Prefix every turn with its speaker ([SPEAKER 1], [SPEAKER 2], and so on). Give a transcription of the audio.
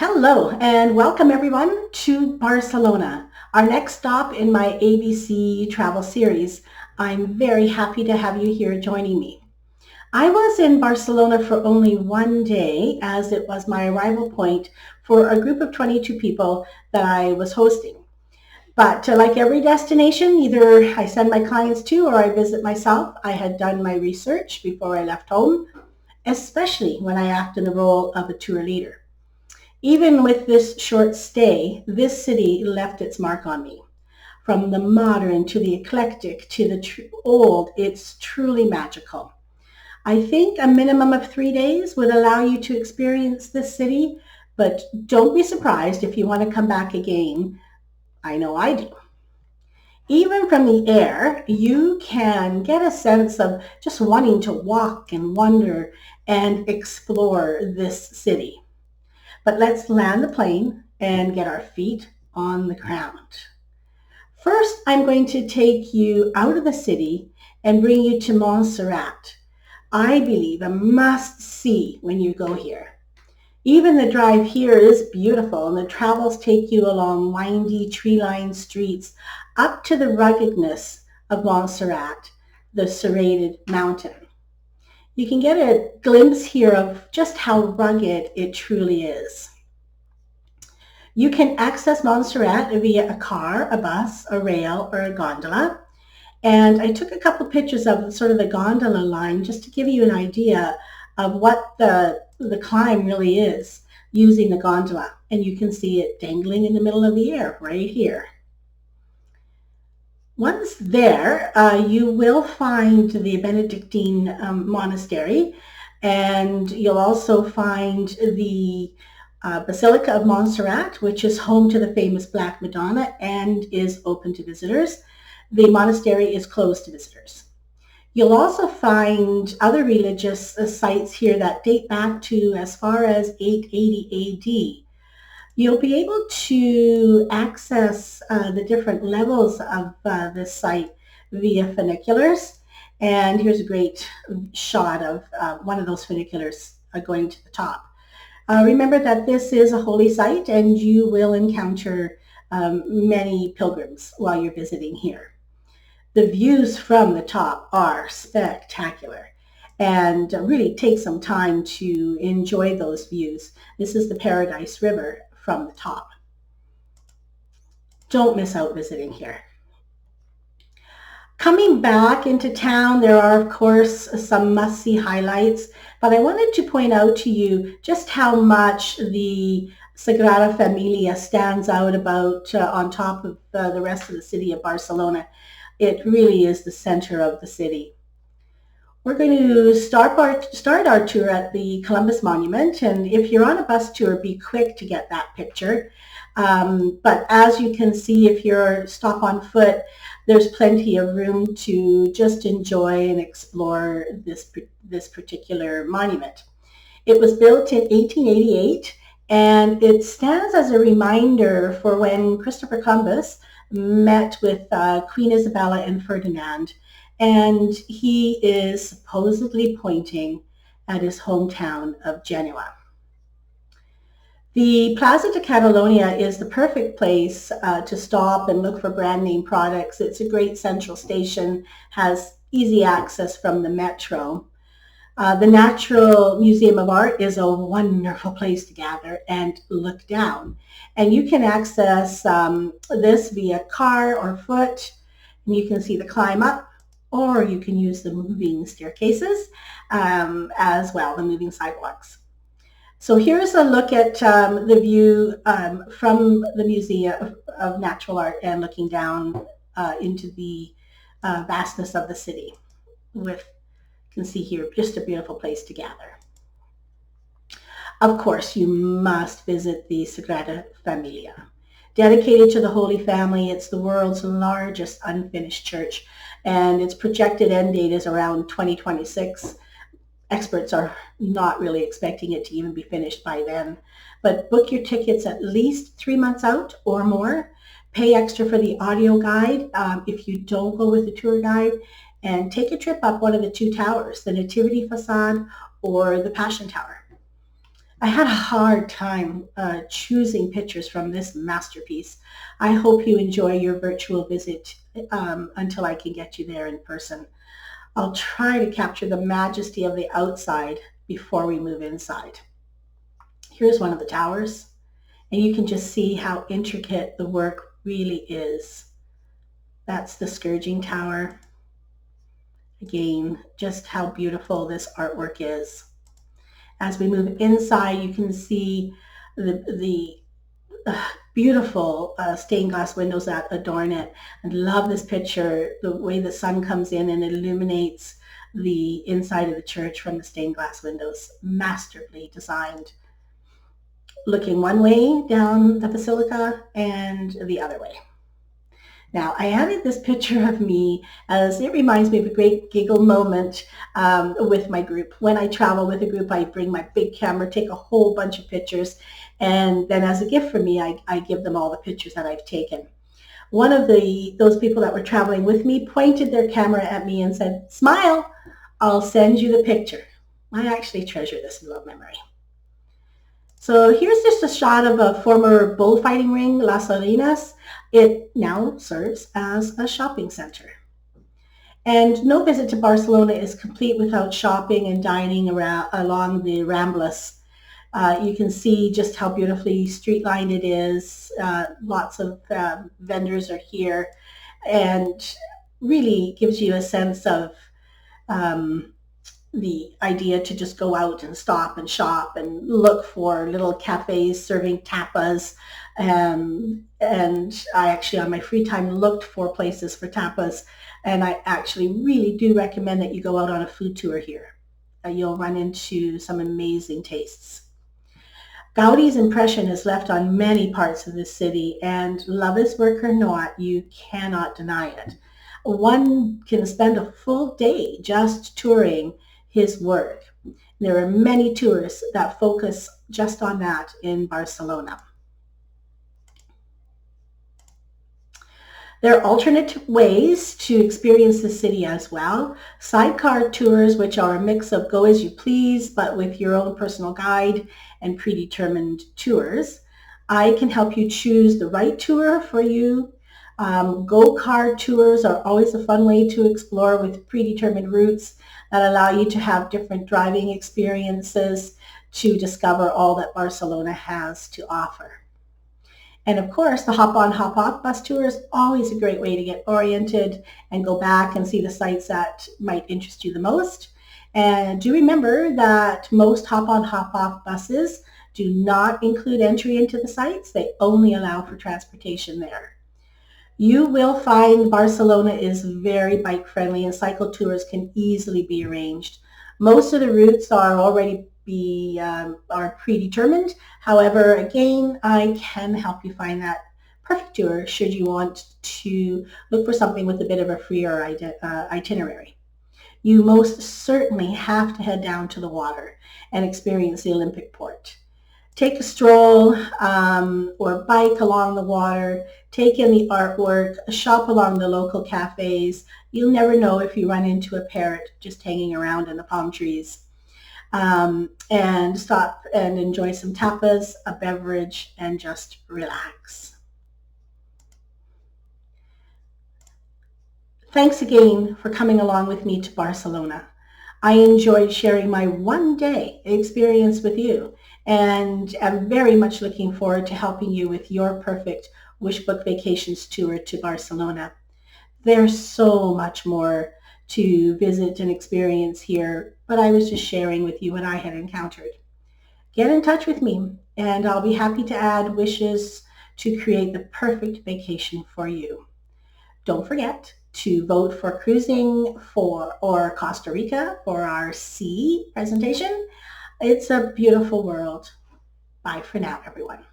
[SPEAKER 1] Hello and welcome everyone to Barcelona, our next stop in my ABC travel series. I'm very happy to have you here joining me. I was in Barcelona for only one day as it was my arrival point for a group of 22 people that I was hosting. But like every destination, either I send my clients to or I visit myself. I had done my research before I left home, especially when I act in the role of a tour leader. Even with this short stay, this city left its mark on me. From the modern to the eclectic to the old, it's truly magical. I think a minimum of 3 days would allow you to experience this city, but don't be surprised if you want to come back again. I know I do. Even from the air, you can get a sense of just wanting to walk and wander and explore this city. But let's land the plane and get our feet on the ground. First, I'm going to take you out of the city and bring you to Montserrat. I believe a must-see when you go here. Even the drive here is beautiful, and the travels take you along windy, tree-lined streets up to the ruggedness of Montserrat, the serrated mountain. You can get a glimpse here of just how rugged it truly is. You can access Montserrat via a car, a bus, a rail, or a gondola. And I took a couple pictures of sort of the gondola line just to give you an idea of what the climb really is using the gondola. And you can see it dangling in the middle of the air right here. Once there, you will find the Benedictine monastery, and you'll also find the Basilica of Montserrat, which is home to the famous Black Madonna and is open to visitors. The monastery is closed to visitors. You'll also find other religious sites here that date back to as far as 880 AD. You'll be able to access the different levels of this site via funiculars. And here's a great shot of one of those funiculars going to the top. Remember that this is a holy site and you will encounter many pilgrims while you're visiting here. The views from the top are spectacular and really take some time to enjoy those views. This is the Paradise River from the top. Don't miss out visiting here. Coming back into town, there are, of course, some must-see highlights, but I wanted to point out to you just how much the Sagrada Familia stands out about on top of the rest of the city of Barcelona. It really is the center of the city. We're going to start our tour at the Columbus Monument, and if you're on a bus tour, be quick to get that picture. But as you can see, if you're stop on foot, there's plenty of room to just enjoy and explore this particular monument. It was built in 1888, and it stands as a reminder for when Christopher Columbus met with Queen Isabella and Ferdinand, and he is supposedly pointing at his hometown of Genoa. The Plaza de Catalonia is the perfect place to stop and look for brand name products. It's a great central station, has easy access from the metro. The Natural Museum of Art is a wonderful place to gather and look down. And you can access this via car or foot, and you can see the climb up, or you can use the moving staircases as well, the moving sidewalks. So here's a look at the view from the Museum of Natural Art and looking down into the vastness of the city. You can see here, just a beautiful place to gather. Of course, you must visit the Sagrada Familia. Dedicated to the Holy Family, it's the world's largest unfinished church, and its projected end date is around 2026. Experts are not really expecting it to even be finished by then. But book your tickets at least 3 months out or more. Pay extra for the audio guide if you don't go with the tour guide. And take a trip up one of the two towers, the Nativity Facade or the Passion Tower. I had a hard time choosing pictures from this masterpiece. I hope you enjoy your virtual visit until I can get you there in person. I'll try to capture the majesty of the outside before we move inside. Here's one of the towers, and you can just see how intricate the work really is. That's the Scourging Tower. Again, just how beautiful this artwork is. As we move inside, you can see the beautiful stained glass windows that adorn it. I love this picture, the way the sun comes in and illuminates the inside of the church from the stained glass windows. Masterfully designed. Looking one way down the basilica and the other way. Now, I added this picture of me as it reminds me of a great giggle moment with my group. When I travel with a group, I bring my big camera, take a whole bunch of pictures, and then as a gift for me, I give them all the pictures that I've taken. One of those people that were traveling with me pointed their camera at me and said, "Smile, I'll send you the picture." I actually treasure this little memory. So here's just a shot of a former bullfighting ring, Las Arenas. It now serves as a shopping center. And no visit to Barcelona is complete without shopping and dining around, along the Ramblas. You can see just how beautifully street-lined it is. Lots of vendors are here, and really gives you a sense of the idea to just go out and stop and shop and look for little cafes serving tapas. And I actually, on my free time, looked for places for tapas. And I actually really do recommend that you go out on a food tour here. You'll run into some amazing tastes. Gaudi's impression is left on many parts of the city, and love his work or not, you cannot deny it. One can spend a full day just touring his work. There are many tours that focus just on that in Barcelona. There are alternate ways to experience the city as well. Sidecar tours, which are a mix of go as you please, but with your own personal guide, and predetermined tours. I can help you choose the right tour for you. Go-kart tours are always a fun way to explore with predetermined routes that allow you to have different driving experiences to discover all that Barcelona has to offer. And of course, the hop-on, hop-off bus tour is always a great way to get oriented and go back and see the sites that might interest you the most. And do remember that most hop-on, hop-off buses do not include entry into the sites. They only allow for transportation there. You will find Barcelona is very bike-friendly, and cycle tours can easily be arranged. Most of the routes are already are predetermined. However, again, I can help you find that perfect tour should you want to look for something with a bit of a freer itinerary. You most certainly have to head down to the water and experience the Olympic port. Take a stroll or bike along the water, take in the artwork, shop along the local cafes. You'll never know if you run into a parrot just hanging around in the palm trees. And stop and enjoy some tapas, a beverage, and just relax. Thanks again for coming along with me to Barcelona. I enjoyed sharing my one-day experience with you, and am very much looking forward to helping you with your perfect Wishbook Vacations tour to Barcelona. There's so much more to visit and experience here, but I was just sharing with you what I had encountered. Get in touch with me, and I'll be happy to add wishes to create the perfect vacation for you. Don't forget to vote for cruising or Costa Rica for our C presentation. It's a beautiful world. Bye for now, everyone.